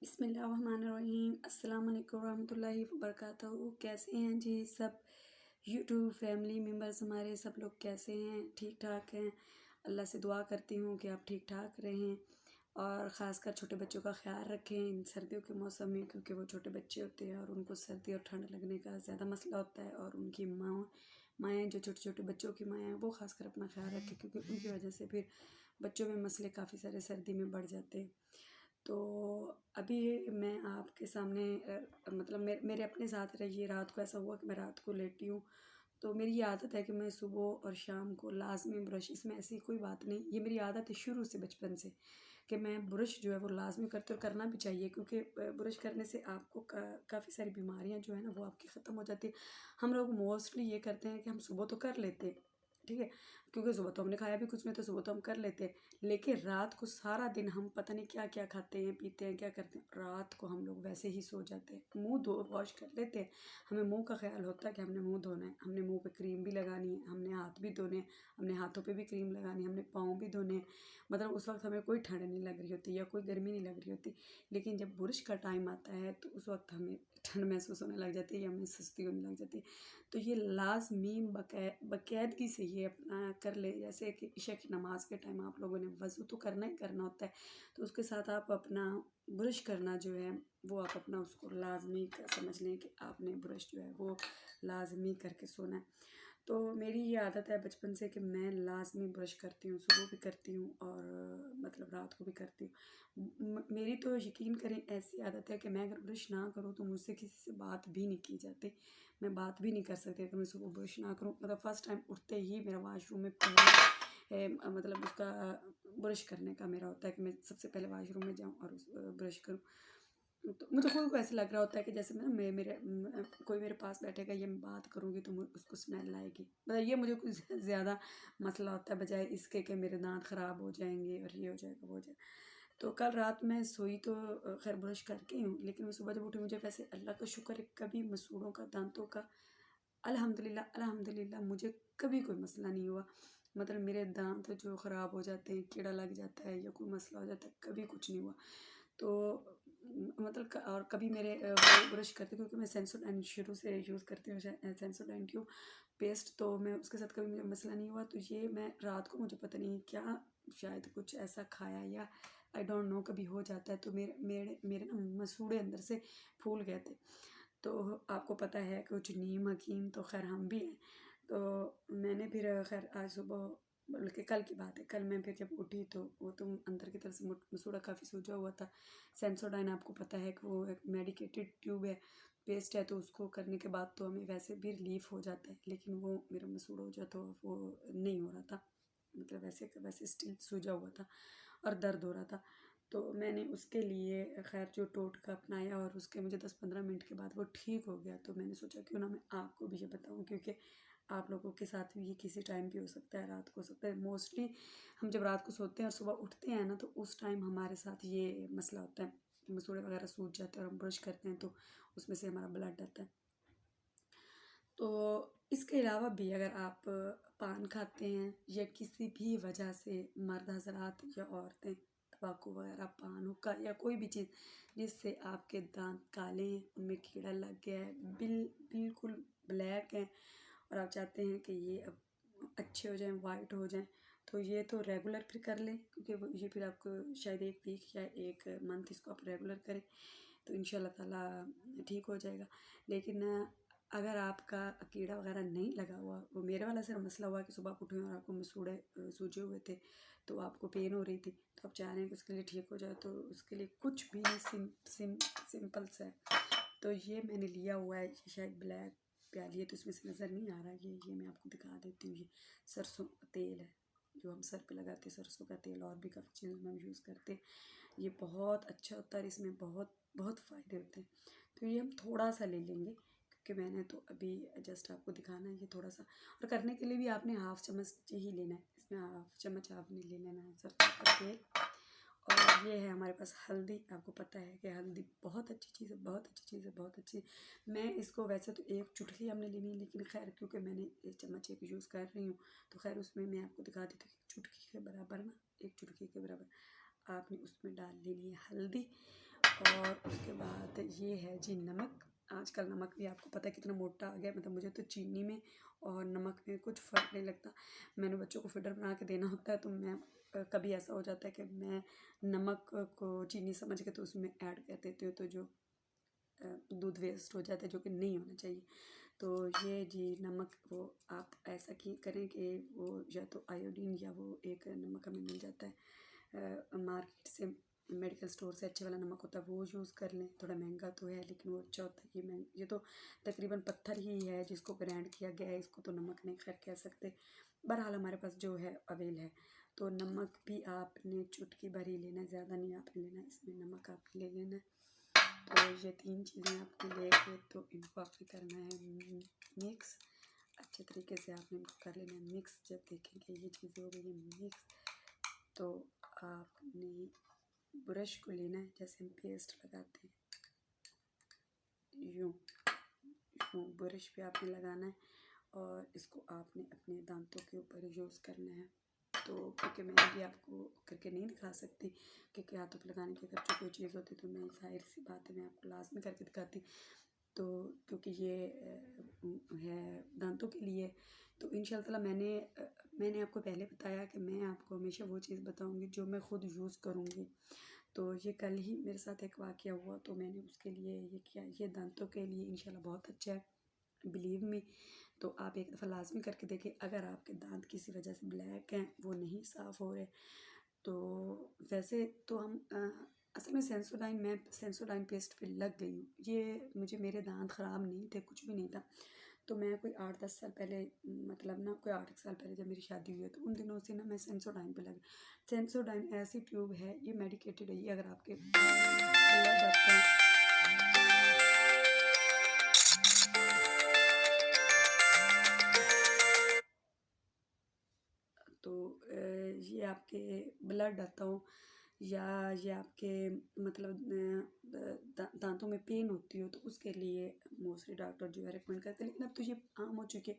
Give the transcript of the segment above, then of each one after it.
बिस्मिल्लाहिर्रहमानिर्रहीम अस्सलाम वालेकुम रहमतुल्लाहि व बरकातहू। कैसे हैं जी सब यूट्यूब फैमिली मेम्बर्स हमारे सब लोग कैसे हैं? ठीक ठाक हैं। अल्लाह से दुआ करती हूँ कि आप ठीक ठाक रहें और ख़ासकर छोटे बच्चों का ख्याल रखें इन सर्दियों के मौसम में, क्योंकि वो छोटे बच्चे होते हैं और उनको सर्दी और ठंड लगने का ज़्यादा मसला होता है। और उनकी माएँ जो छोटे छोटे बच्चों की माएँ हैं वो ख़ासकर अपना ख्याल रखें, क्योंकि उनकी वजह से फिर बच्चों में मसले काफ़ी सारे सर्दी में बढ़ जाते हैं। तो अभी मैं आपके सामने मतलब मेरे अपने साथ रही रात को ऐसा हुआ कि मैं रात को लेटी हूँ। तो मेरी ये आदत है कि मैं सुबह और शाम को लाज़मी ब्रश, इसमें ऐसी कोई बात नहीं, ये मेरी आदत है शुरू से बचपन से कि मैं ब्रश जो है वो लाज़मी करती हूँ और करना भी चाहिए, क्योंकि ब्रश करने से आपको काफ़ी सारी बीमारियाँ जो है ना वो आपकी ख़त्म हो जाती है। हम लोग मोस्टली ये करते हैं कि हम सुबह तो कर लेते हैं, ठीक है, क्योंकि सुबह तो हमने खाया भी कुछ नहीं, तो सुबह तो हम कर लेते हैं। लेकिन रात को सारा दिन हम पता नहीं क्या क्या खाते हैं, पीते हैं, क्या करते हैं, रात को हम लोग वैसे ही सो जाते हैं। मुंह धो वॉश कर लेते हैं, हमें मुंह का ख्याल होता है कि हमने मुंह धोना है, हमने मुंह पे क्रीम भी लगानी है, हमने हाथ भी धोने हैं, हमने हाथों पे भी क्रीम लगानी है, हमने पाँव भी धोने हैं। मतलब उस वक्त हमें कोई ठंड नहीं लग रही होती या कोई गर्मी नहीं लग रही होती। लेकिन जब बुरुश का टाइम आता है तो उस वक्त हमें ठंड महसूस होने लग जाती है या हमें सुस्ती होने लग जाती है। तो ये लाजमी बाकायदगी से ये अपना कर ले। जैसे कि इशा की नमाज के टाइम आप लोगों ने वज़ू तो करना ही करना होता है, तो उसके साथ आप अपना ब्रश करना जो है वो आप अपना उसको लाजमी समझ लें कि आपने ब्रश जो है वो लाजमी करके सोना है। तो मेरी ये आदत है बचपन से कि मैं लाजमी ब्रश करती हूँ, सुबह भी करती हूँ और मतलब रात को भी करती हूँ। मेरी तो यकीन करें ऐसी आदत है कि मैं अगर ब्रश ना करूँ तो मुझसे किसी से बात भी नहीं की जाती। मैं बात भी नहीं कर सकती अगर मैं सुबह ब्रश ना करूँ। मतलब फ़र्स्ट टाइम उठते ही मेरा वाशरूम में पहले मतलब उसका ब्रश करने का मेरा होता है कि मैं सबसे पहले वाशरूम में जाऊँ और उस ब्रश करूँ। तो मुझे खुद को ऐसे लग रहा होता है कि जैसे कोई मेरे पास बैठेगा, ये मैं बात करूँगी तो उसको स्मेल आएगी। मतलब ये मुझे कुछ ज़्यादा मसला होता है बजाय इसके कि मेरे दांत ख़राब हो जाएंगे और ये हो जाएगा वो हो जाएगा। तो कल रात मैं सोई तो खैर ब्रश करके ही हूँ, लेकिन मैं सुबह जब उठी मुझे वैसे अल्लाह का शुक्र है कभी मसूड़ों का दांतों का अल्हम्दुलिल्लाह अल्हम्दुलिल्लाह मुझे कभी कोई मसला नहीं हुआ। मतलब मेरे दांत जो ख़राब हो जाते हैं, कीड़ा लग जाता है या कोई मसला हो जाता है, कभी कुछ नहीं हुआ। तो मतलब और कभी मेरे वो ब्रश करती, क्योंकि मैं सेंसोडाइन शुरू से यूज़ करती हूँ सेंसोडाइन ट्यूब पेस्ट, तो मैं उसके साथ कभी मुझे मसला नहीं हुआ। तो ये मैं रात को मुझे पता नहीं क्या शायद कुछ ऐसा खाया या आई डोंट नो कभी हो जाता है, तो मेरे मेरे मेरे ना मसूड़े अंदर से फूल गए थे। तो आपको पता है कुछ नीम हकीम तो खैर हम भी हैं। तो मैंने फिर खैर आज सुबह, बल्कि कल की बात है, कल मैं फिर जब उठी तो वो तो अंदर की तरफ से मसूड़ा काफ़ी सूजा हुआ था। सेंसोडाइन आपको पता है कि वो एक मेडिकेटेड ट्यूब है, पेस्ट है, तो उसको करने के बाद तो हमें वैसे भी रिलीफ हो जाता है, लेकिन वो मेरा मसूड़ा हो जाता तो वो नहीं हो रहा था। मतलब वैसे वैसे स्टिल सूजा हुआ था और दर्द हो रहा था। तो मैंने उसके लिए खैर जो टोटका अपनाया और उसके मुझे 10-15 मिनट के बाद वो ठीक हो गया। तो मैंने सोचा क्यों ना मैं आपको भी ये बताऊं, क्योंकि आप लोगों के साथ भी ये किसी टाइम भी हो सकता है, रात को हो सकता है। मोस्टली हम जब रात को सोते हैं और सुबह उठते हैं ना, तो उस टाइम हमारे साथ ये मसला होता है कि मसूड़े वगैरह सूज जाते हैं और हम ब्रश करते हैं तो उसमें से हमारा ब्लड आता है। तो इसके अलावा भी अगर आप पान खाते हैं या किसी भी वजह से मर्द हजरात या औरतें तंबाकू वगैरह, पान, हुक्का या कोई भी चीज़ जिससे आपके दांत काले हैं, उनमें कीड़ा लग गया है, बिल्कुल ब्लैक हैं और आप चाहते हैं कि ये अब अच्छे हो जाएं, वाइट हो जाएं, तो ये तो रेगुलर फिर कर लें, क्योंकि ये फिर आपको शायद 1 वीक या 1 मंथ इसको आप रेगुलर करें तो इंशाल्लाह ताला ठीक हो जाएगा। लेकिन अगर आपका कीड़ा वगैरह नहीं लगा हुआ, वो मेरे वाला सिर्फ मसला हुआ कि सुबह आप उठे और आपको मसूड़े सूजे हुए थे, तो आपको पेन हो रही थी, तो आप चाह रहे हैं कि उसके लिए ठीक हो जाए, तो उसके लिए कुछ भी सिंपल सा है। तो ये मैंने लिया हुआ है, ये शायद ब्लैक प्याली है तो इसमें से नज़र नहीं आ रहा, ये मैं आपको दिखा देती हूँ। ये सरसों का तेल है जो हम सर पे लगाते हैं, सरसों का तेल, और भी काफ़ी चीज़ों में हम यूज़ करते हैं। ये बहुत अच्छा होता है, इसमें बहुत बहुत फ़ायदे होते हैं। तो ये हम थोड़ा सा ले लेंगे, क्योंकि मैंने तो अभी जस्ट आपको दिखाना है ये थोड़ा सा, और करने के लिए भी आपने हाफ़ चम्मच ही लेना है, इसमें हाफ़ चम्मच आपने ले लेना है सरसों का तेल। और ये है हमारे पास हल्दी। आपको पता है कि हल्दी बहुत अच्छी चीज़ है, बहुत अच्छी चीज़ है, बहुत अच्छी। मैं इसको वैसे तो 1 चुटकी हमने लेनी है, लेकिन खैर क्योंकि मैंने 1 चम्मच एक यूज़ कर रही हूँ, तो खैर उसमें मैं आपको दिखा देती हूँ कि 1 चुटकी के बराबर ना, 1 चुटकी के बराबर आपने उसमें डाल लेनी है हल्दी। और उसके बाद ये है जी नमक। आजकल नमक भी आपको पता है कितना मोटा आ गया, मतलब मुझे तो चीनी में और नमक में कुछ फ़र्क नहीं लगता। मैंने बच्चों को फ़िल्टर बना के देना होता है, तो मैं कभी ऐसा हो जाता है कि मैं नमक को चीनी समझ के तो उसमें ऐड कर देती हूँ, तो जो दूध वेस्ट हो जाता है, जो कि नहीं होना चाहिए। तो ये जी नमक, वो आप ऐसा कि करें कि वो या तो आयोडीन या वो एक नमक हमें मिल जाता है मार्केट से, मेडिकल स्टोर से अच्छे वाला नमक होता है, वो यूज़ कर लें। थोड़ा महंगा तो है लेकिन वो अच्छा होता है। ये तो तकरीबन पत्थर ही है जिसको ग्राइंड किया गया है, इसको तो नमक नहीं खैर कह सकते। बहरहाल हमारे पास जो है अवेल है। तो नमक भी आपने चुटकी भर ही लेना है, ज़्यादा नहीं आपने लेना है, इसमें नमक आपने ले लेना है। तो ये 3 चीज़ें आपने लेके तो इनको आपने करना है मिक्स। अच्छे तरीके से आपने इनको कर लेना है मिक्स। जब देखेंगे ये चीज़ें हो गई है मिक्स, तो आपने ब्रश को लेना है, जैसे हम पेस्ट लगाते हैं यूँ यूँ ब्रश पे आपने लगाना है और इसको आपने अपने दांतों के ऊपर यूज़ करना है। तो क्योंकि मैं भी आपको करके नहीं दिखा सकती, क्योंकि हाथों पे लगाने की अगर जो कोई चीज़ होती तो मैं ज़ाहिर सी बात है मैं आपको लास्ट में करके दिखाती। तो क्योंकि ये है दांतों के लिए, तो इंशाल्लाह ताला मैंने आपको पहले बताया कि मैं आपको हमेशा वो चीज़ बताऊंगी जो मैं ख़ुद यूज़ करूँगी। तो ये कल ही मेरे साथ एक वाक़या हुआ, तो मैंने उसके लिए ये किया। ये दांतों के लिए इंशाल्लाह बहुत अच्छा है, बिलीव मी। तो आप एक दफ़ा लाज़मी करके देखें। अगर आपके दांत किसी वजह से ब्लैक हैं, वो नहीं साफ़ हो रहे, तो वैसे तो हम असल में मैं सेंसोडाइन पेस्ट पे लग गई हूँ। ये मुझे, मेरे दांत ख़राब नहीं थे, कुछ भी नहीं था। तो मैं कोई 8-10 साल पहले, मतलब ना कोई 8 साल पहले जब मेरी शादी हुई है, तो उन दिनों से ना मैं सेंसोडाइन पे लगी। सेंसोडाइन ऐसी ट्यूब है, ये मेडिकेटेड है। ये अगर आपके ब्लड आपका तो ये आपके ब्लड आता हो, या ये आपके मतलब दांतों में पेन होती हो, तो उसके लिए मोस्टली डॉक्टर जो है रिकमेंड करते हैं। लेकिन अब तो ये आम हो चुके,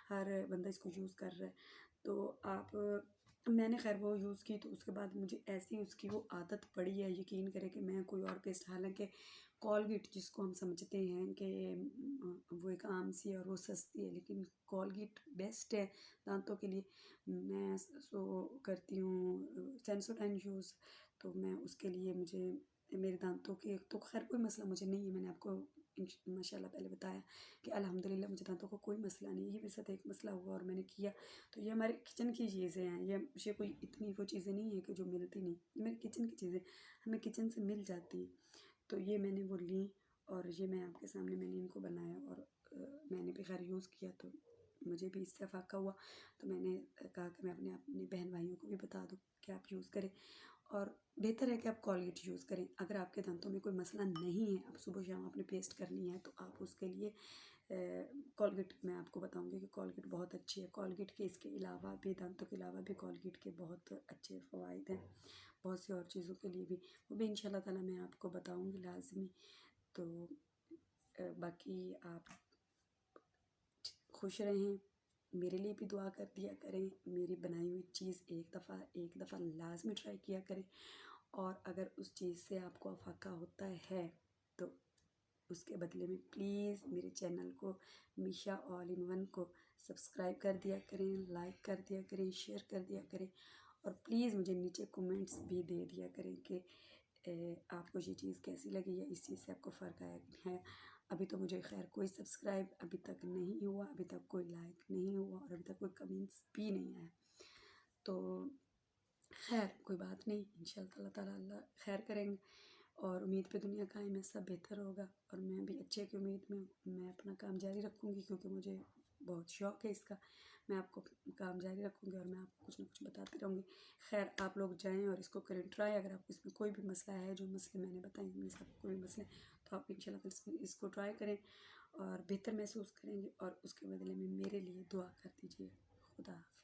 हर बंदा इसको यूज़ कर रहा है। तो आप मैंने खैर वो यूज़ की, तो उसके बाद मुझे ऐसी उसकी वो आदत पड़ी है, यकीन करें कि मैं कोई और पेस्ट, हालांकि कॉलगेट जिसको हम समझते हैं कि वो एक आम सी है और वो सस्ती है, लेकिन कॉलगेट बेस्ट है दांतों के लिए। मैं सो करती हूँ सेंसोडाइन यूज़। तो मैं उसके लिए, मुझे मेरे दांतों के तो खैर कोई मसला मुझे नहीं है। मैंने आपको माशाल्लाह पहले बताया कि अल्हम्दुलिल्लाह मुझे दांतों का कोई मसला नहीं है। ये मेरे साथ एक मसला हुआ और मैंने किया। तो ये हमारे किचन की चीज़ें हैं, ये कोई इतनी वो चीज़ें नहीं है कि जो मिलती नहीं, ये मेरी किचन की चीज़ें हमें किचन से मिल जाती हैं। तो ये मैंने वो ली और ये मैं आपके सामने मैंने इनको बनाया, और मैंने भी खैर यूज़ किया, तो मुझे भी इससे फ़ायदा हुआ। तो मैंने कहा कि मैं अपने अपने बहन भाइयों को भी बता दूँ कि आप यूज़ करें, और बेहतर है कि आप कॉलगेट यूज़ करें। अगर आपके दांतों में कोई मसला नहीं है, अब सुबह शाम आपने पेस्ट करनी है, तो आप उसके लिए कॉलगेट, मैं आपको बताऊंगी कि कॉलगेट बहुत अच्छी है। कॉलगेट के इसके अलावा भी, दांतों के अलावा भी कॉलगेट के बहुत अच्छे फ़वाइद हैं, बहुत सी और चीज़ों के लिए भी, वो भी इंशाल्लाह ताला मैं आपको बताऊंगी लाजमी। तो बाकी आप खुश रहें, मेरे लिए भी दुआ कर दिया करें। मेरी बनाई हुई चीज़ एक दफ़ा लाजमी ट्राई किया करें, और अगर उस चीज़ से आपको अफाका होता है, तो उसके बदले में प्लीज़ मेरे चैनल को, मीशा ऑल इन वन को सब्सक्राइब कर दिया करें, लाइक कर दिया करें, शेयर कर दिया करें, और प्लीज़ मुझे नीचे कमेंट्स भी दे दिया करें कि आपको ये चीज़ कैसी लगी, या इस चीज़ से आपको फ़र्क आया कि है। अभी तो मुझे खैर कोई सब्सक्राइब अभी तक नहीं हुआ, अभी तक कोई लाइक नहीं हुआ, और अभी तक कोई कमेंट्स भी नहीं आया। तो खैर कोई बात नहीं, इंशाअल्लाह ताला अल्लाह खैर करेंगे, और उम्मीद पे दुनिया कायम है, सब बेहतर होगा। और मैं भी अच्छे की उम्मीद में हूँ। मैं अपना काम जारी रखूँगी, क्योंकि मुझे बहुत शौक़ है इसका। मैं आपको काम जारी रखूँगी और मैं आपको कुछ ना कुछ बताती रहूँगी। खैर आप लोग जाएँ और इसको करें ट्राई। अगर आपको इसमें कोई भी मसला है, जो मसले मैंने बताए इनमें से आपको कोई मसले हैं, तो आप इंशाल्लाह इसको ट्राई करें और बेहतर महसूस करेंगे, और उसके बदले में मेरे लिए दुआ कर दीजिए। खुदा हाफ़िज़।